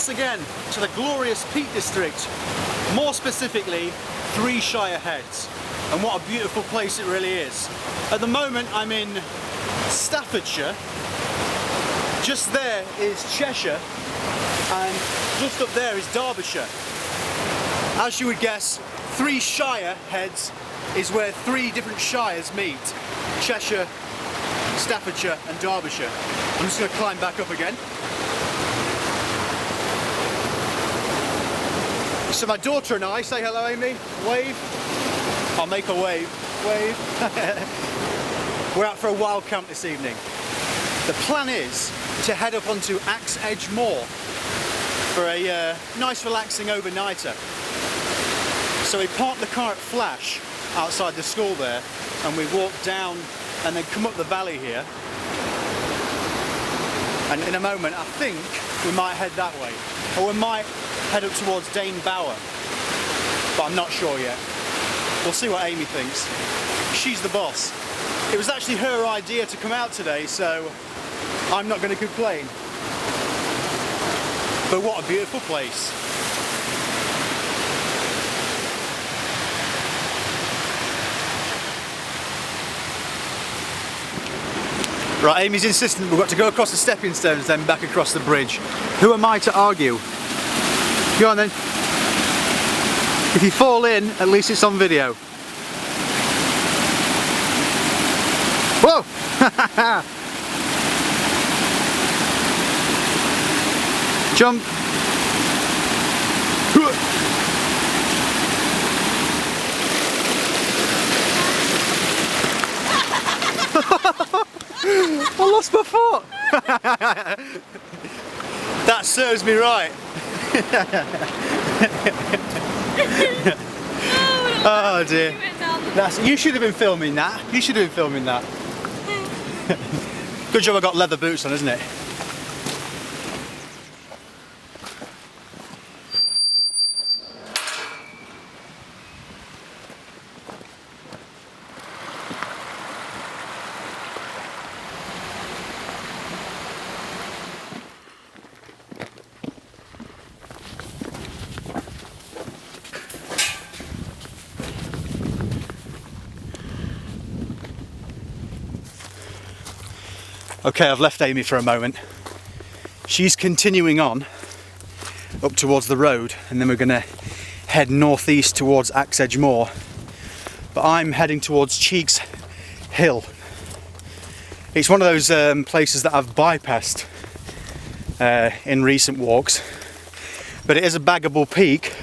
once again to the glorious Peak District, more specifically Three Shire Heads, and what a beautiful place it really is. At the moment I'm in Staffordshire, just there is Cheshire, and just up there is Derbyshire. As you would guess, Three Shire Heads is where three different shires meet: Cheshire, Staffordshire and Derbyshire. I'm just going to climb back up again. So my daughter and I, say hello Amy, wave. I'll make a wave, wave. We're out for a wild camp this evening. The plan is to head up onto Axe Edge Moor for a nice relaxing overnighter. So we parked the car at Flash outside the school there, and we walk down and then come up the valley here. And in a moment I think we might head that way, or we might head up towards Dane Bower, but I'm not sure yet. We'll see what Amy thinks. She's the boss. It was actually her idea to come out today, so I'm not going to complain. But what a beautiful place. Right, Amy's insistent we've got to go across the stepping stones then back across the bridge. Who am I to argue? Go on then. If you fall in, at least it's on video. Whoa! Jump! I lost my foot! That serves me right. Oh dear. You should have been filming that. You should have been filming that. Good job I got leather boots on, isn't it? Okay, I've left Amy for a moment. She's continuing on up towards the road, and then we're going to head northeast towards Axe Edge Moor. But I'm heading towards Cheeks Hill. It's one of those places that I've bypassed in recent walks, but it is a baggable peak,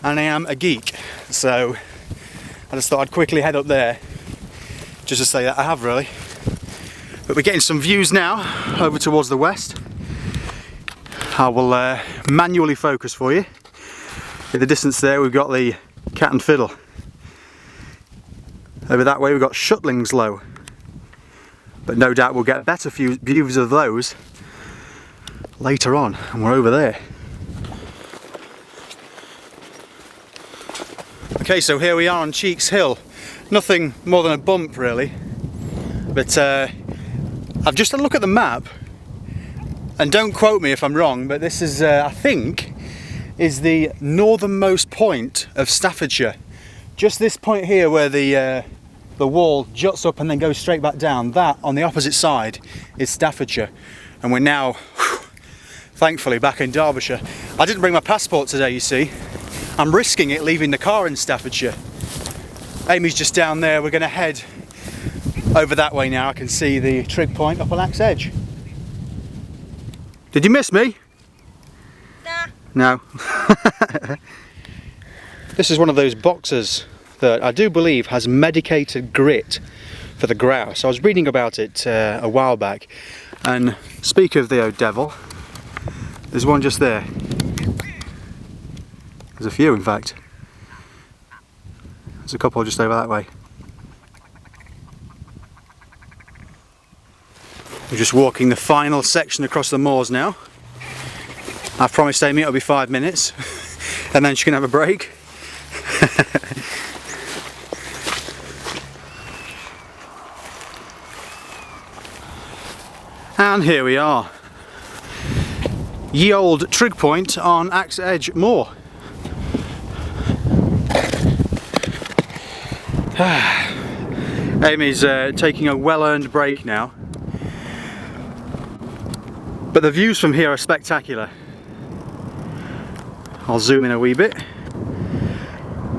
and I am a geek, so I just thought I'd quickly head up there just to say that I have really. But we're getting some views now over towards the west. I will manually focus for you. In the distance there we've got the Cat and Fiddle. Over that way we've got Shutlings Low. But no doubt we'll get better views of those later on, and we're over there. Okay, so here we are on Cheeks Hill. Nothing more than a bump really. But I've just had a look at the map, and don't quote me if I'm wrong, but this is, I think, is the northernmost point of Staffordshire. Just this point here where the wall juts up and then goes straight back down, that on the opposite side is Staffordshire. And we're now, thankfully, back in Derbyshire. I didn't bring my passport today, you see. I'm risking it leaving the car in Staffordshire. Amy's just down there. We're going to head over that way now. I can see the trig point up on Axe Edge. Did you miss me? Nah. No. This is one of those boxes that I do believe has medicated grit for the grouse. I was reading about it a while back, and speak of the old devil, there's one just there. There's a few in fact. There's a couple just over that way. We're just walking the final section across the moors now. I've promised Amy it'll be 5 minutes and then she can have a break. And here we are. ye old trig point on Axe Edge Moor. Amy's taking a well-earned break now, but the views from here are spectacular. I'll zoom in a wee bit.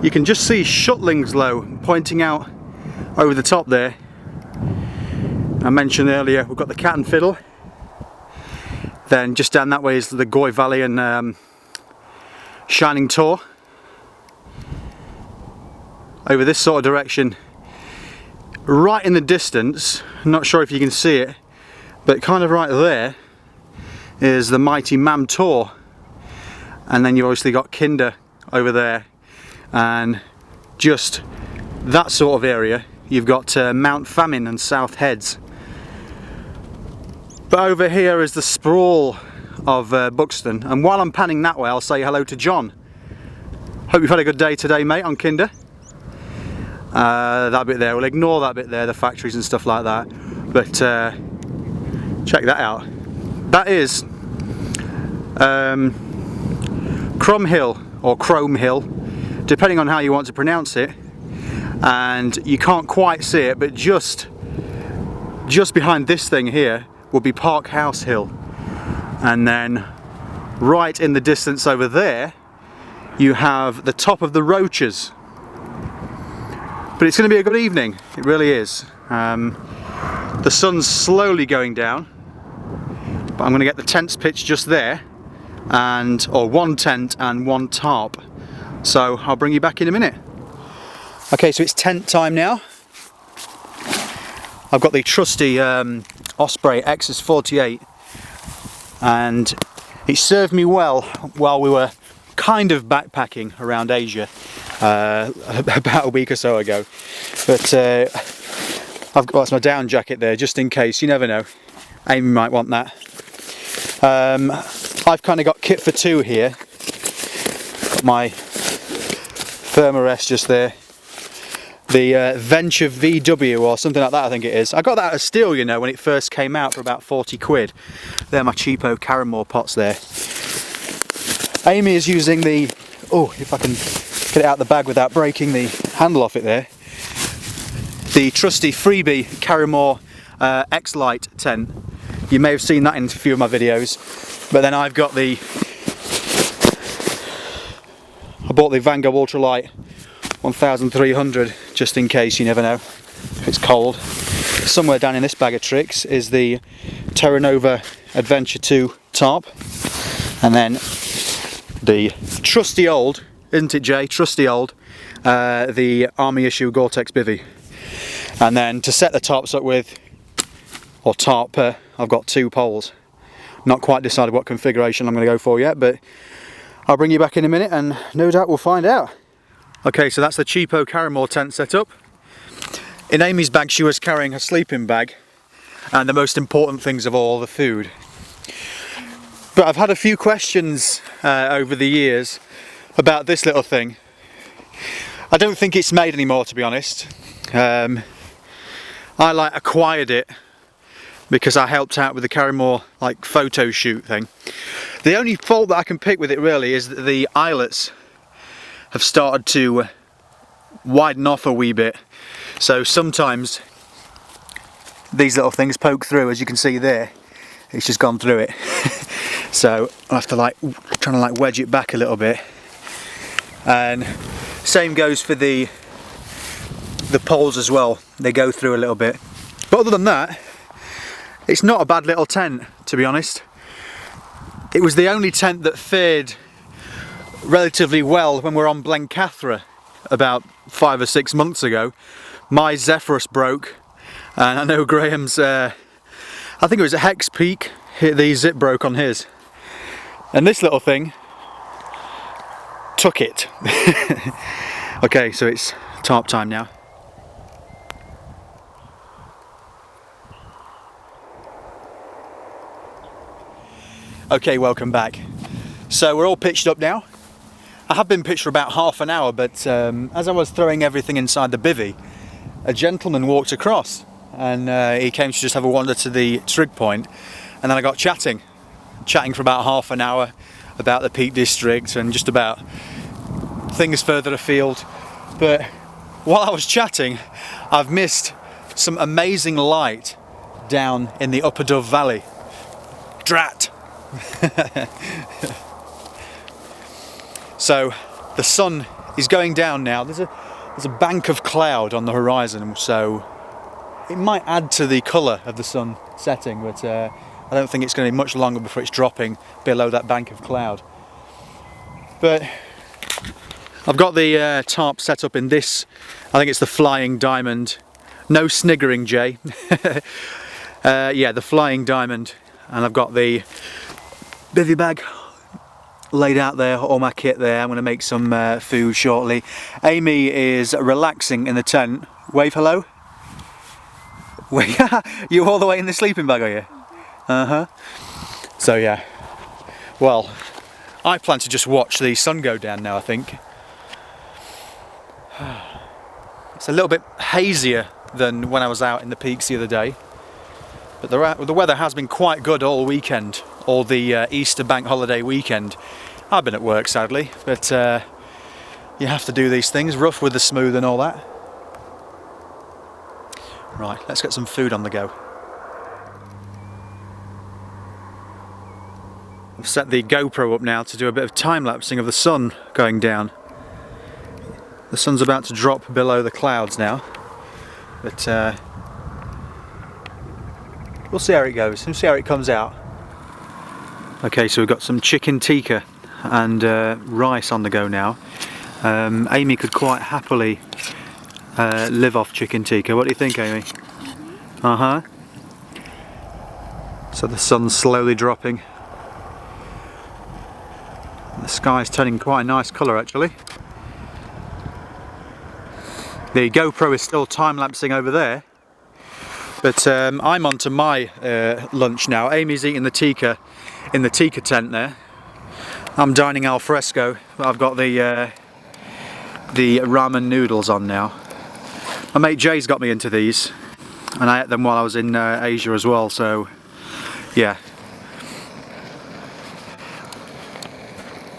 You can just see Shutlings Low pointing out over the top there. I mentioned earlier we've got the Cat and Fiddle. Then just down that way is the Goya Valley and Shining Tor. Over this sort of direction, right in the distance, I'm not sure if you can see it, but kind of right there is the mighty Mam Tor. And then you've obviously got Kinder over there, and just that sort of area you've got Mount Famine and South Heads. But over here is the sprawl of Buxton, and while I'm panning that way I'll say hello to John. Hope you've had a good day today, mate, on Kinder. That bit there, we'll ignore that bit there, the factories and stuff like that, but check that out. That is Krum Hill, or Krum Hill, depending on how you want to pronounce it, and you can't quite see it, but just behind this thing here will be Park House Hill, and then right in the distance over there you have the top of the Roaches. But it's going to be a good evening, it really is. The sun's slowly going down, but I'm going to get the tents pitched just there, or one tent and one tarp. So I'll bring you back in a minute. Okay, so it's tent time now. I've got the trusty Osprey XS48, and it served me well while we were kind of backpacking around Asia about a week or so ago. But that's my down jacket there, just in case, you never know. Amy might want that. I've kind of got kit for two here. Got my Thermarest just there. The Venture VW or something like that, I think it is. I got that at Steel, you know, when it first came out for about 40 quid. They're my cheapo Carramore pots there. Amy is using the, oh, if I can get it out the bag without breaking the handle off it there, the trusty freebie Carramore X-Lite tent. You may have seen that in a few of my videos. But then I've got I bought the Vango Ultralight 1300 just in case, you never know if it's cold. Somewhere down in this bag of tricks is the Terra Nova Adventure 2 tarp, and then the trusty old, isn't it Jay, trusty old, the Army issue Gore-Tex bivvy. And then to set the tarps up with, or tarp, I've got two poles. Not quite decided what configuration I'm going to go for yet, but I'll bring you back in a minute and no doubt we'll find out. Okay, so that's the cheapo Carramore tent set up. In Amy's bag she was carrying her sleeping bag and the most important things of all, the food. But I've had a few questions over the years about this little thing. I don't think it's made anymore, to be honest. I acquired it because I helped out with the Carramore photo shoot thing. The only fault that I can pick with it really is that the eyelets have started to widen off a wee bit, so sometimes these little things poke through, as you can see there. It's just gone through it. So I'll have to trying to wedge it back a little bit. And same goes for the poles as well, they go through a little bit. But other than that, it's not a bad little tent, to be honest. It was the only tent that fared relatively well when we were on Blencathra about 5 or 6 months ago. My Zephyrus broke, and I know Graham's, I think it was a Hex Peak, the zip broke on his. And this little thing took it. Okay, so it's tarp time now. Okay, welcome back. So we're all pitched up now. I have been pitched for about half an hour, but as I was throwing everything inside the bivvy, a gentleman walked across and he came to just have a wander to the trig point, and then I got chatting. chatting for about half an hour about the Peak District and just about things further afield. But while I was chatting, I've missed some amazing light down in the Upper Dove Valley. Drat! So the sun is going down now. There's a bank of cloud on the horizon, so it might add to the colour of the sun setting, but I don't think it's going to be much longer before it's dropping below that bank of cloud. But I've got the tarp set up in this, I think it's the Flying Diamond. No sniggering, Jay. Yeah, the Flying Diamond. And I've got the bivvy bag laid out there, all my kit there. I'm going to make some food shortly. Amy is relaxing in the tent. Wave hello. You all the way in the sleeping bag, are you? Uh-huh. So yeah, well, I plan to just watch the sun go down now, I think. It's a little bit hazier than when I was out in the peaks the other day, but the weather has been quite good all weekend, all the Easter bank holiday weekend. I've been at work sadly, but you have to do these things, rough with the smooth and all that. Right, let's get some food on the go. I've set the GoPro up now to do a bit of time-lapsing of the sun going down. The sun's about to drop below the clouds now, but we'll see how it goes, we'll see how it comes out. Okay, so we've got some chicken tikka and rice on the go now. Amy could quite happily live off chicken tikka. What do you think, Amy? Uh-huh. So the sun's slowly dropping. The sky's turning quite a nice colour actually. The GoPro is still time-lapsing over there, but I'm on to my lunch now. Amy's eating the tikka in the tikka tent there. I'm dining al fresco, but I've got the ramen noodles on now. My mate Jay's got me into these, and I ate them while I was in Asia as well, so yeah.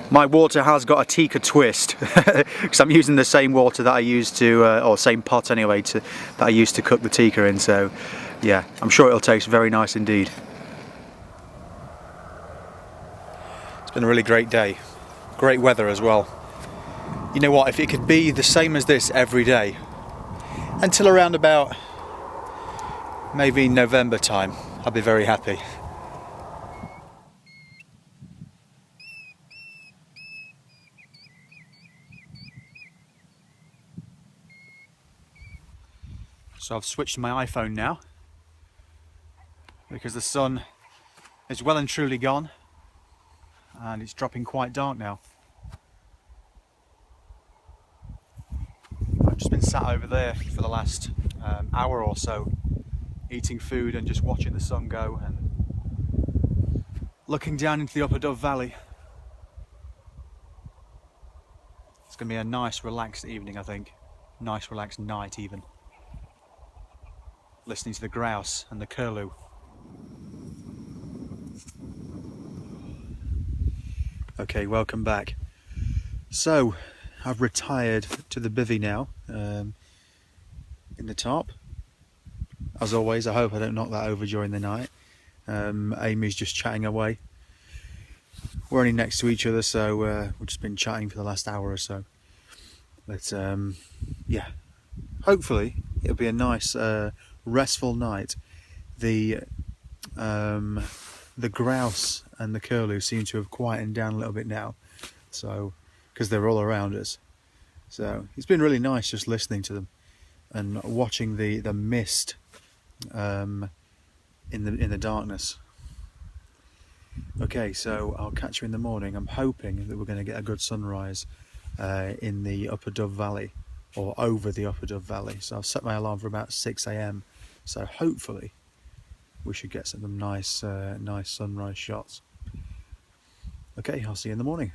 My water has got a tikka twist, because I'm using the same water that I used to, or same pot anyway, that I used to cook the tikka in, so yeah, I'm sure it'll taste very nice indeed. It's been a really great day, great weather as well. You know what, if it could be the same as this every day, until around about maybe November time, I'd be very happy. So I've switched to my iPhone now, because the sun is well and truly gone and it's dropping quite dark now. I've just been sat over there for the last hour or so, eating food and just watching the sun go and looking down into the Upper Dove Valley. It's going to be a nice relaxed evening, I think. Nice relaxed night even. Listening to the grouse and the curlew. Okay, welcome back. So, I've retired to the bivvy now, in the tarp. As always, I hope I don't knock that over during the night. Amy's just chatting away. We're only next to each other, so we've just been chatting for the last hour or so. But yeah, hopefully it'll be a nice restful night. The grouse and the curlew seem to have quietened down a little bit now, so because they're all around us. So it's been really nice just listening to them and watching the mist in the darkness. Okay, so I'll catch you in the morning. I'm hoping that we're going to get a good sunrise in the Upper Dove Valley, or over the Upper Dove Valley. So I've set my alarm for about 6 AM. So hopefully we should get some nice nice sunrise shots. Okay, I'll see you in the morning.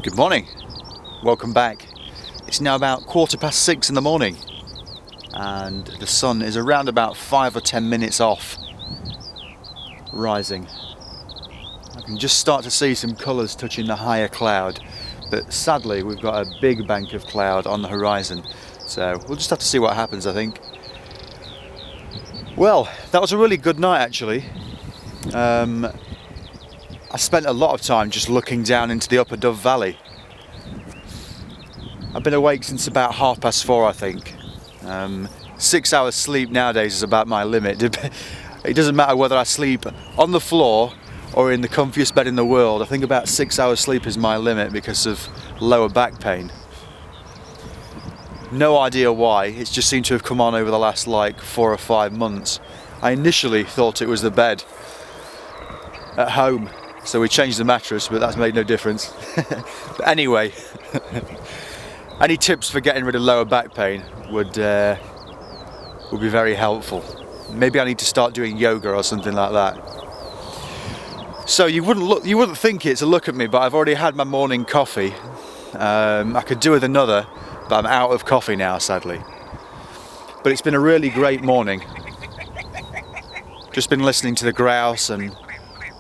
Good morning. welcome back. It's now about 6:15 in the morning and the sun is around about 5 or 10 minutes off rising. I can just start to see some colours touching the higher cloud, but sadly we've got a big bank of cloud on the horizon, so we'll just have to see what happens, I think. Well, that was a really good night actually. I spent a lot of time just looking down into the upper Dove Valley. I've been awake since about 4:30, I think. 6 hours sleep nowadays is about my limit. It doesn't matter whether I sleep on the floor or in the comfiest bed in the world. I think about 6 hours sleep is my limit because of lower back pain. No idea why, it's just seemed to have come on over the last like 4 or 5 months. I initially thought it was the bed at home, so we changed the mattress, but that's made no difference. But anyway, any tips for getting rid of lower back pain would be very helpful. Maybe I need to start doing yoga or something like that. So you wouldn't think it to look at me, but I've already had my morning coffee. I could do with another, but I'm out of coffee now, sadly. But it's been a really great morning. Just been listening to the grouse and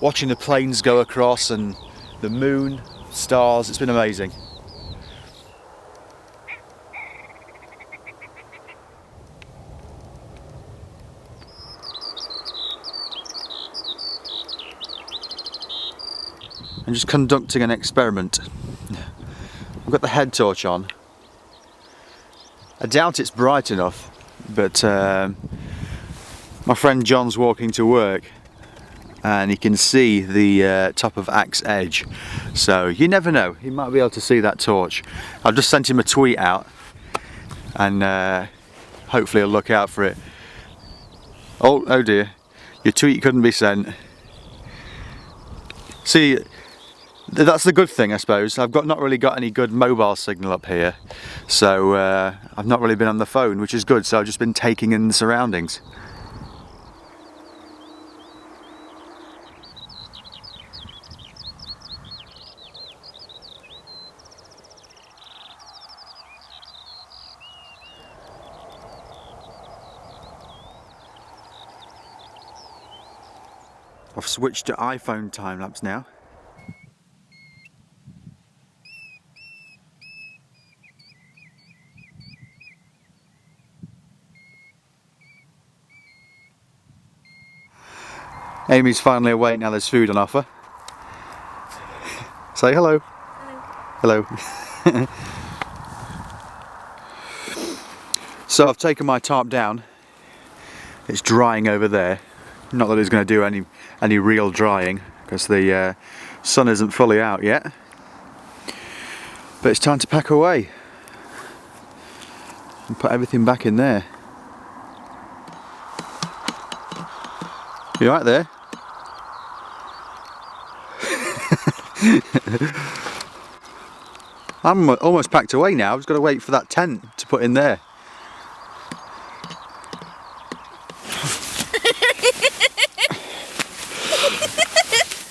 watching the planes go across and the moon, stars. It's been amazing. I'm just conducting an experiment. I've got the head torch on. I doubt it's bright enough, but my friend John's walking to work and he can see the top of Axe Edge, so you never know, he might be able to see that torch. I've just sent him a tweet out and hopefully he'll look out for it. Oh dear, your tweet couldn't be sent. See, that's the good thing, I suppose. I've not really got any good mobile signal up here, so I've not really been on the phone, which is good, so I've just been taking in the surroundings. I've switched to iPhone time-lapse now. Amy's finally awake now there's food on offer. Say hello. Hello. Hello. So I've taken my tarp down. It's drying over there. Not that it's going to do any real drying because the sun isn't fully out yet. But it's time to pack away and put everything back in there. You alright there? I'm almost packed away now. I've just got to wait for that tent to put in there.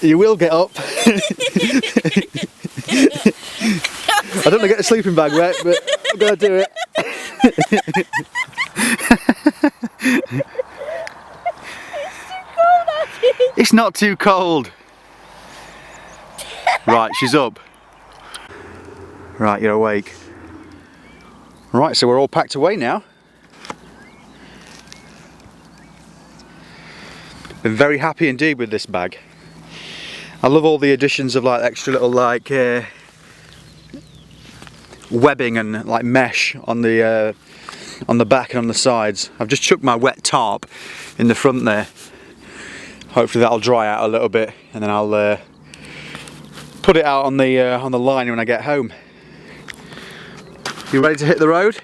You will get up. I don't want to get a sleeping bag wet, but I'm going to do it. It's not too cold. Right, she's up. Right, you're awake. Right, so we're all packed away now. Been very happy indeed with this bag. I love all the additions of like extra little like webbing and like mesh on the back and on the sides. I've just chucked my wet tarp in the front there. Hopefully that'll dry out a little bit, and then I'll put it out on the line when I get home. You ready to hit the road?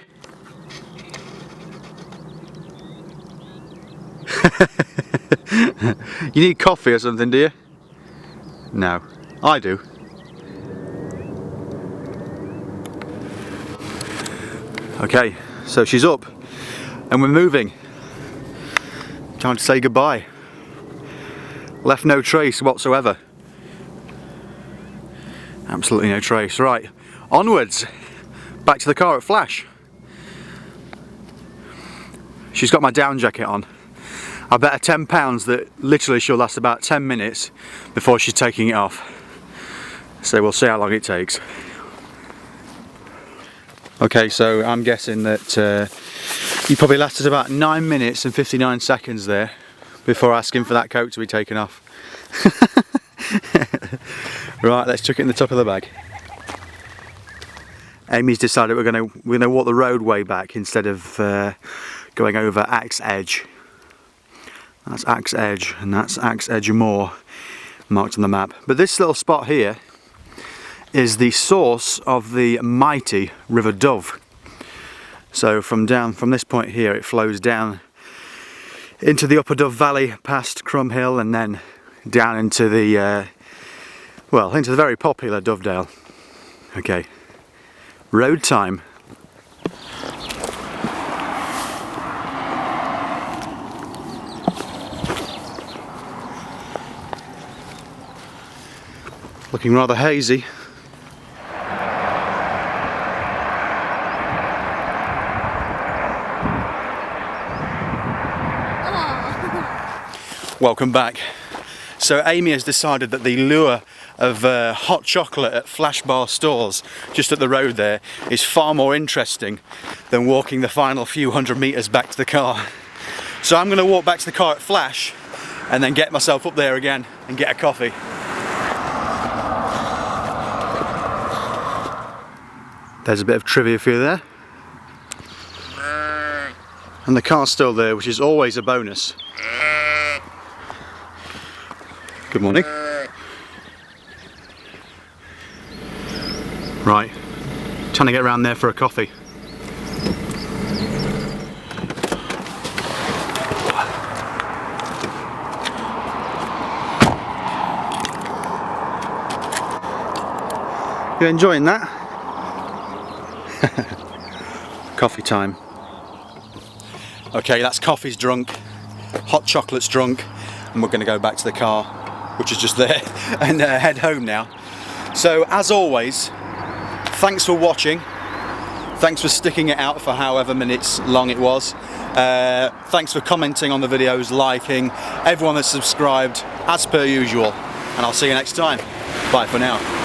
You need coffee or something, do you? No, I do. Okay, so she's up and we're moving. Time to say goodbye. Left no trace whatsoever. Absolutely no trace. Right, onwards, back to the car at Flash. She's got my down jacket on. I bet her £10 that literally she'll last about 10 minutes before she's taking it off. So we'll see how long it takes. Okay, so I'm guessing that you probably lasted about 9 minutes and 59 seconds there before asking for that coat to be taken off. Right, let's chuck it in the top of the bag. Amy's decided we're gonna walk the roadway back instead of going over Axe Edge. That's Axe Edge, and that's Axe Edge Moor marked on the map. But this little spot here is the source of the mighty River Dove. So from this point here, it flows down into the upper Dove Valley, past Krum Hill, and then down into the into the very popular Dovedale. Okay, road time. Looking rather hazy. Welcome back. So Amy has decided that the lure of hot chocolate at Flash Bar stores just at the road there is far more interesting than walking the final few hundred metres back to the car. So I'm going to walk back to the car at Flash and then get myself up there again and get a coffee. There's a bit of trivia for you there. And the car's still there, which is always a bonus. Good morning. Right, trying to get around there for a coffee. You enjoying that? Coffee time. Okay, that's coffee's drunk, hot chocolate's drunk, and we're going to go back to the car, which is just there, and head home now. So as always, thanks for watching. Thanks for sticking it out for however minutes long it was. Thanks for commenting on the videos, liking, everyone that's subscribed as per usual, and I'll see you next time. Bye for now.